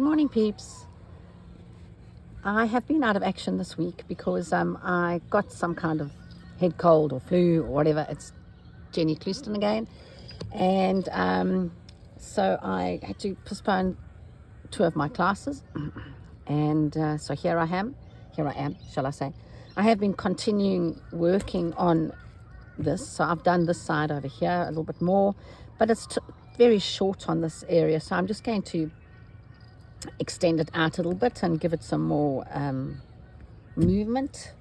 Good morning, peeps. I have been out of action this week because I got some kind of head cold or flu or whatever. It's Jenny Clouston again. And so I had to postpone 2 of my classes. And so here I am, shall I say. I have been continuing working on this. So I've done this side over here a little bit more, but it's very short on this area. So I'm just going to extend it out a little bit and give it some more movement.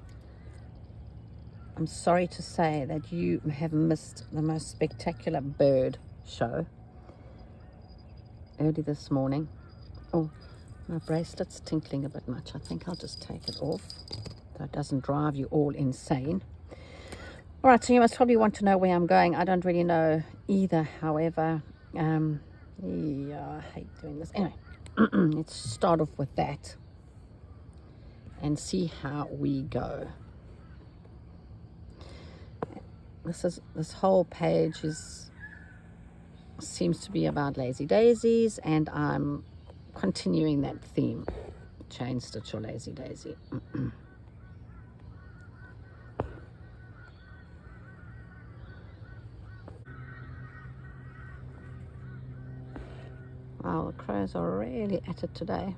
I'm sorry to say that you have missed the most spectacular bird show early this morning. Oh, my bracelet's tinkling a bit much. I think I'll just take it off so it doesn't drive you all insane. All right, so you must probably want to know where I'm going. I don't really know either. However, yeah, I hate doing this. Anyway, let's start off with that and see how we go. This whole page seems to be about lazy daisies, and I'm continuing that theme. Chain stitch or lazy daisy. Wow, the crows are really at it today.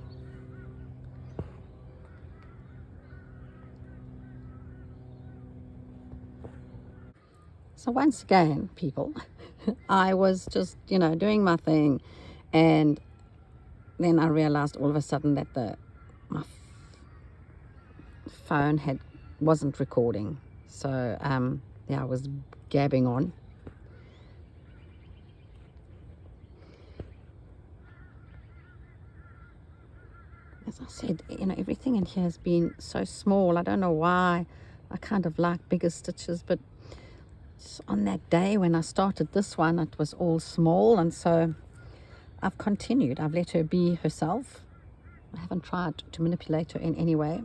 So once again, people, I was just, doing my thing, and then I realized all of a sudden that my phone wasn't recording. So yeah, I was gabbing on. As I said, everything in here has been so small. I don't know why. I kind of like bigger stitches, but on that day when I started this one, it was all small, and so I've continued. I've let her be herself. I haven't tried to manipulate her in any way.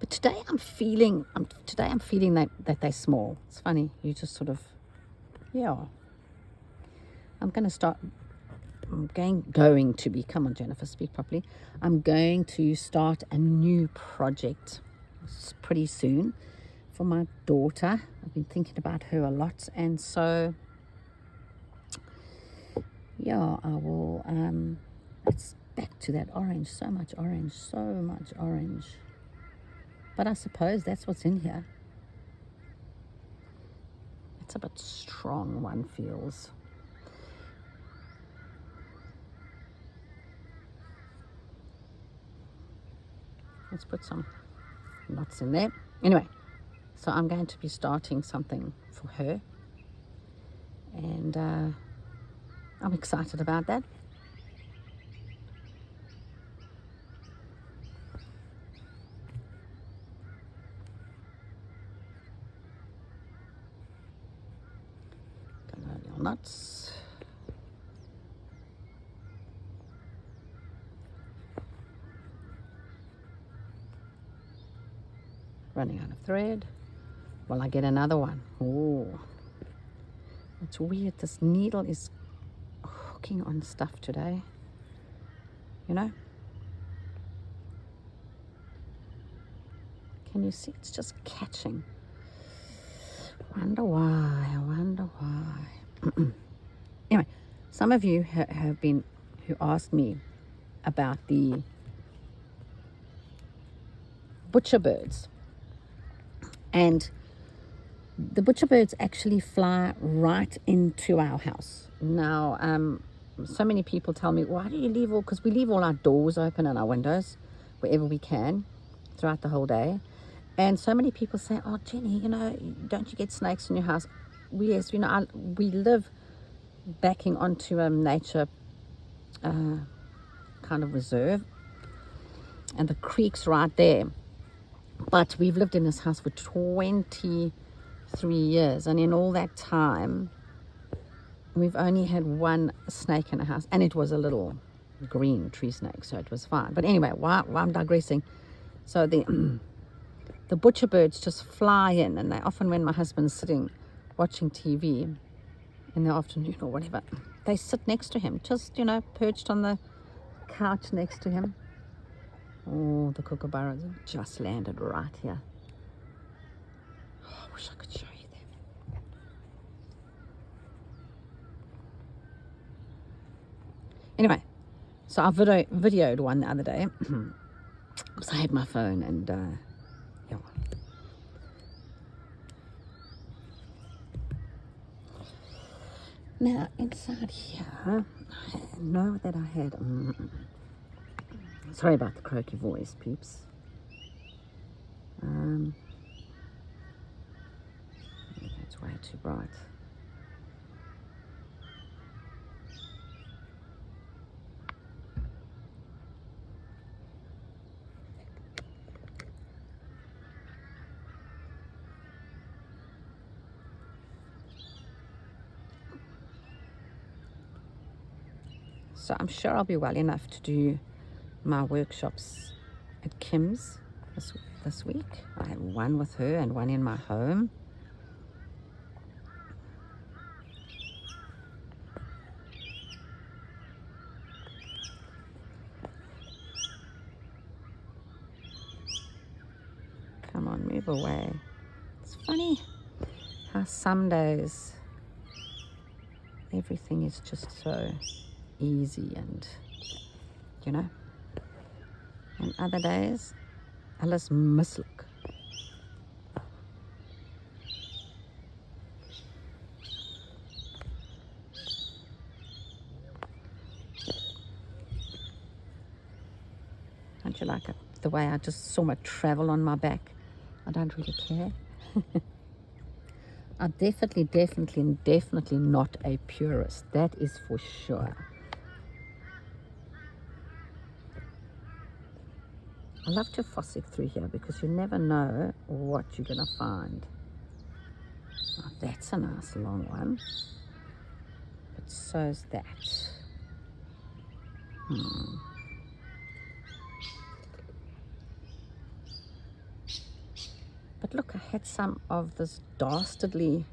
But today I'm feeling that they're small. It's funny. You just sort of, yeah. I'm going to be, come on Jennifer, speak properly. I'm going to start a new project pretty soon for my daughter. I've been thinking about her a lot, and so yeah, I will, it's back to that orange, so much orange. But I suppose that's what's in here. It's a bit strong, one feels. Let's put some knots in there. Anyway, so I'm going to be starting something for her, and I'm excited about that. Colonial knots. Running out of thread. Well, I get another one. Oh, it's weird. This needle is hooking on stuff today. Can you see? It's just catching. Wonder why. Anyway, some of you who asked me about the butcher birds. And the butcher birds actually fly right into our house. Now, so many people tell me, why do you leave because we leave all our doors open and our windows wherever we can throughout the whole day. And so many people say, oh, Jenny, don't you get snakes in your house? Yes, we live backing onto a nature kind of reserve, and the creek's right there. But we've lived in this house for 23 years, and in all that time, we've only had one snake in the house, and it was a little green tree snake, so it was fine. But anyway, why I'm digressing. So the butcher birds just fly in, and they often, when my husband's sitting watching TV in the afternoon or whatever, they sit next to him, just perched on the couch next to him. Oh, the kookaburras have just landed right here. Oh, I wish I could show you them. Anyway, so I videoed one the other day. So I had my phone and yeah. Now inside here, I know that I had. Sorry about the croaky voice, peeps. It's way too bright. So I'm sure I'll be well enough to do my workshops at Kim's this week. I have one with her and one in my home. Come on, move away. It's funny how some days everything is just so easy and, you know, and other days alles mislukt. Don't you like it? The way I just saw my travel on my back. I don't really care. I'm definitely not a purist. That is for sure. I love to fossick through here because you never know what you're going to find. Oh, that's a nice long one. But so's that. But look, I had some of this dastardly,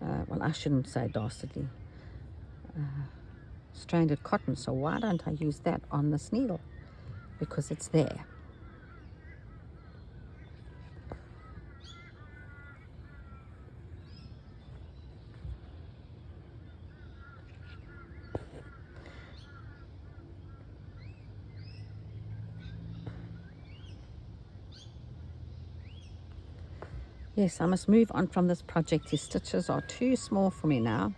well, I shouldn't say dastardly, stranded cotton. So why don't I use that on this needle? Because it's there. Yes, I must move on from this project. These stitches are too small for me now.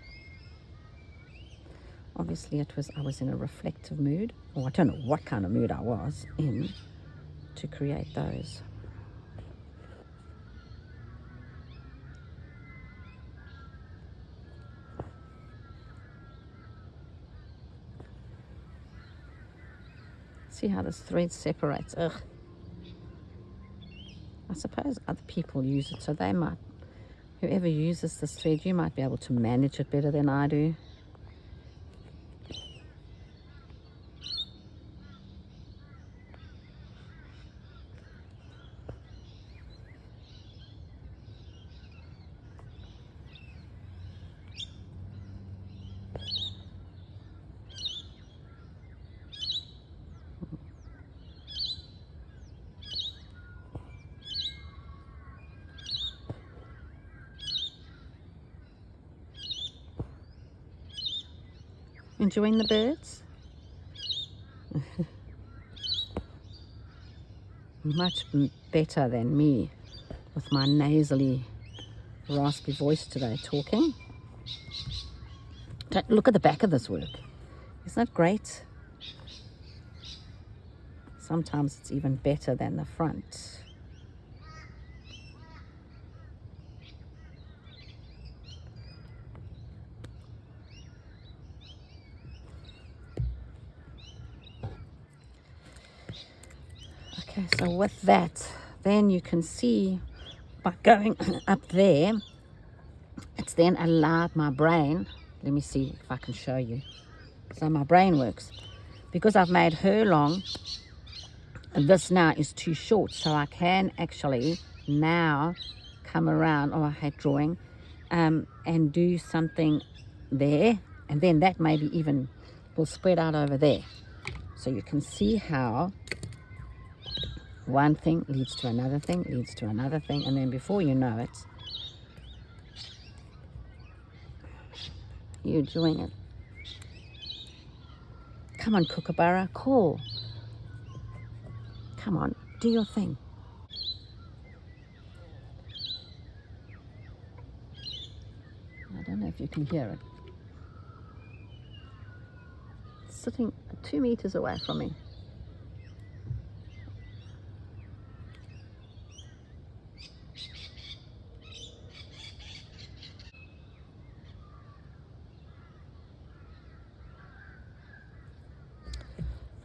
Obviously, I was in a reflective mood, or I don't know what kind of mood I was in to create those. See how this thread separates. Ugh. I suppose other people use it, so they might, whoever uses this thread, you might be able to manage it better than I do. Enjoying the birds? Much better than me with my nasally, raspy voice today talking. Look at the back of this work. Isn't that great? Sometimes it's even better than the front. Okay, so with that, then you can see by going up there, it's then allowed my brain, let me see if I can show you. So my brain works. Because I've made her long, this now is too short, so I can actually now come around, oh I hate drawing, and do something there, and then that maybe even will spread out over there. So you can see how one thing leads to another thing, leads to another thing, and then before you know it, you're doing it. Come on, Kookaburra, call. Come on, do your thing. I don't know if you can hear it. It's sitting 2 meters away from me.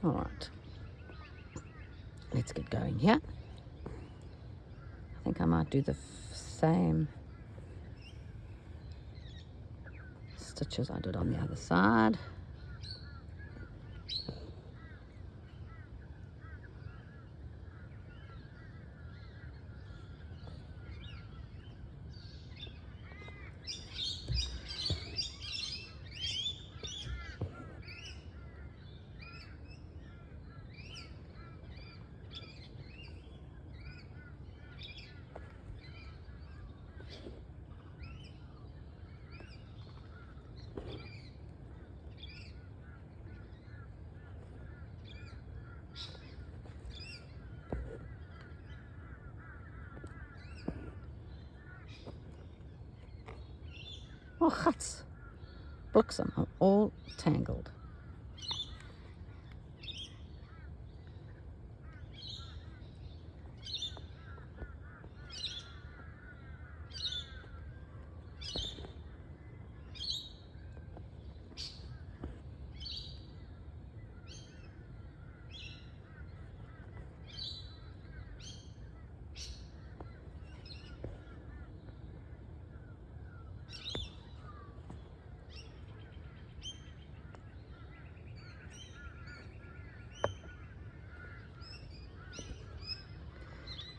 All right, let's get going here. I think I might do the same stitches I did on the other side. Oh, guts. Bliksem, I'm all tangled.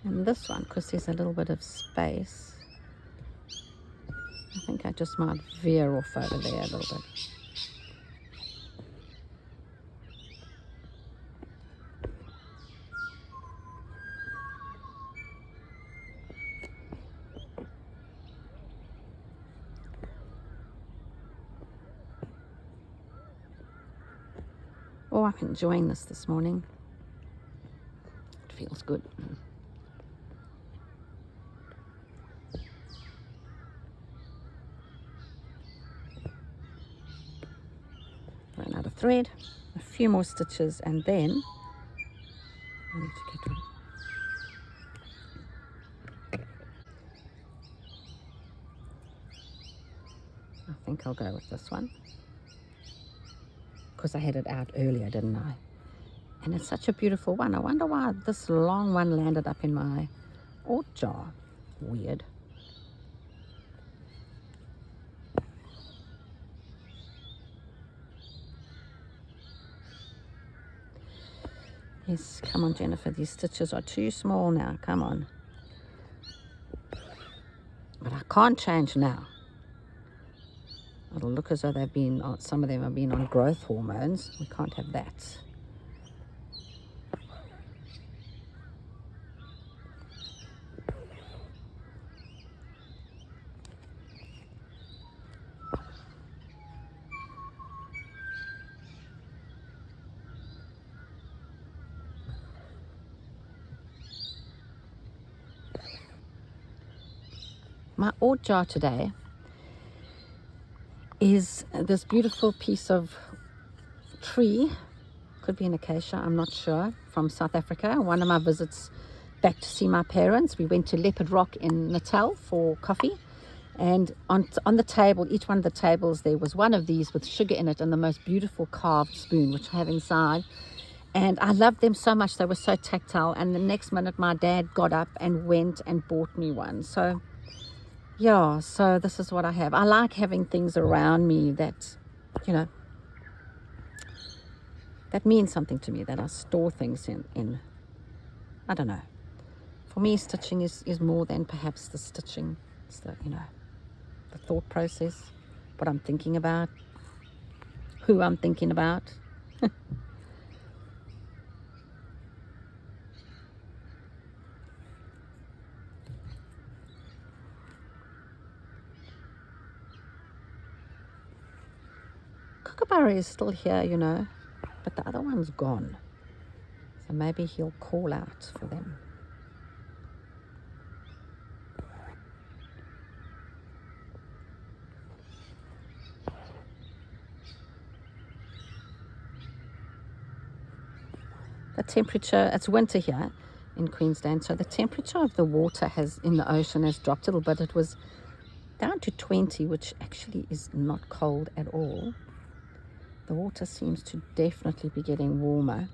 And this one, because there's a little bit of space, I think I just might veer off over there a little bit. Oh, I'm enjoying this morning. It feels good. Run out of thread, a few more stitches, and then I need to get rid. I think I'll go with this one because I had it out earlier, didn't I? And it's such a beautiful one. I wonder why this long one landed up in my oat jar. Weird. Yes, come on, Jennifer. These stitches are too small now. Come on. But I can't change now. It'll look as though they've been on, some of them have been on growth hormones. We can't have that. My oat jar today is this beautiful piece of tree, could be an acacia, I'm not sure, from South Africa. One of my visits back to see my parents, we went to Leopard Rock in Natal for coffee, and on the table, each one of the tables, there was one of these with sugar in it and the most beautiful carved spoon, which I have inside. And I loved them so much. They were so tactile. And the next minute my dad got up and went and bought me one. So yeah, so this is what I have. I like having things around me that, you know, that means something to me, that I store things in. I don't know. For me, stitching is more than perhaps the stitching. It's the, you know, the thought process, what I'm thinking about, who I'm thinking about. kookaburra is still here, you know, but the other one's gone. So maybe he'll call out for them. The temperature, it's winter here in Queensland, so the temperature of the water in the ocean has dropped a little bit. It was down to 20, which actually is not cold at all. The water seems to definitely be getting warmer.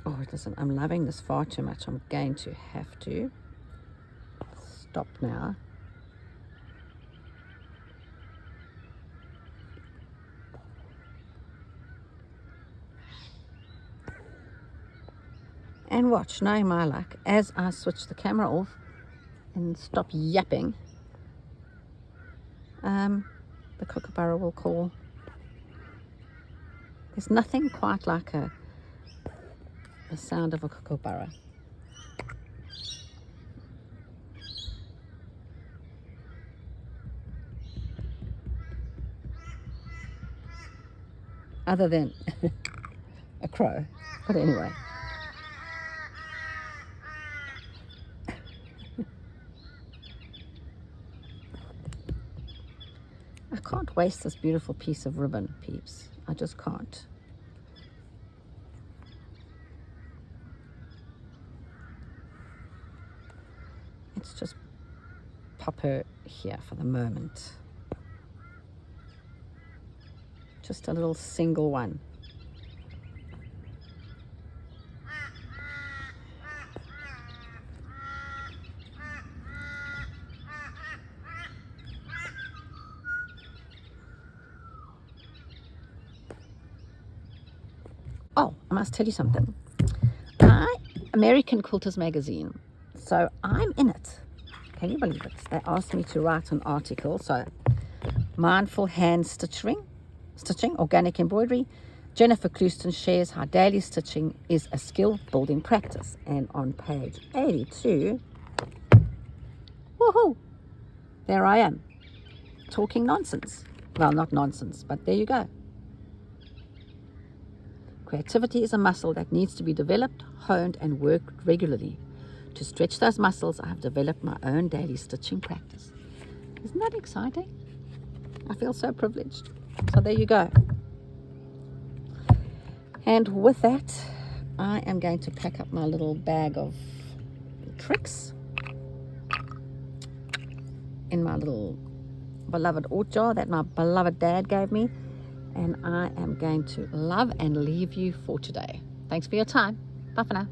Oh, listen, I'm loving this far too much. I'm going to have to stop now. And watch, knowing my luck, as I switch the camera off and stop yapping, the kookaburra will call. There's nothing quite like the sound of a kookaburra. Other than a crow, but anyway. I can't waste this beautiful piece of ribbon, peeps. I just can't. Let's just pop her here for the moment. Just a little single one. Oh, I must tell you something. American Quilters magazine. So I'm in it. Can you believe it? They asked me to write an article. So mindful hand stitching, organic embroidery. Jennifer Clouston shares how daily stitching is a skill building practice. And on page 82, woohoo, there I am, talking nonsense. Well, not nonsense, but there you go. Creativity is a muscle that needs to be developed, honed, and worked regularly. To stretch those muscles, I have developed my own daily stitching practice. Isn't that exciting? I feel so privileged. So there you go. And with that, I am going to pack up my little bag of tricks in my little beloved oat jar that my beloved dad gave me. And I am going to love and leave you for today. Thanks for your time. Bye for now.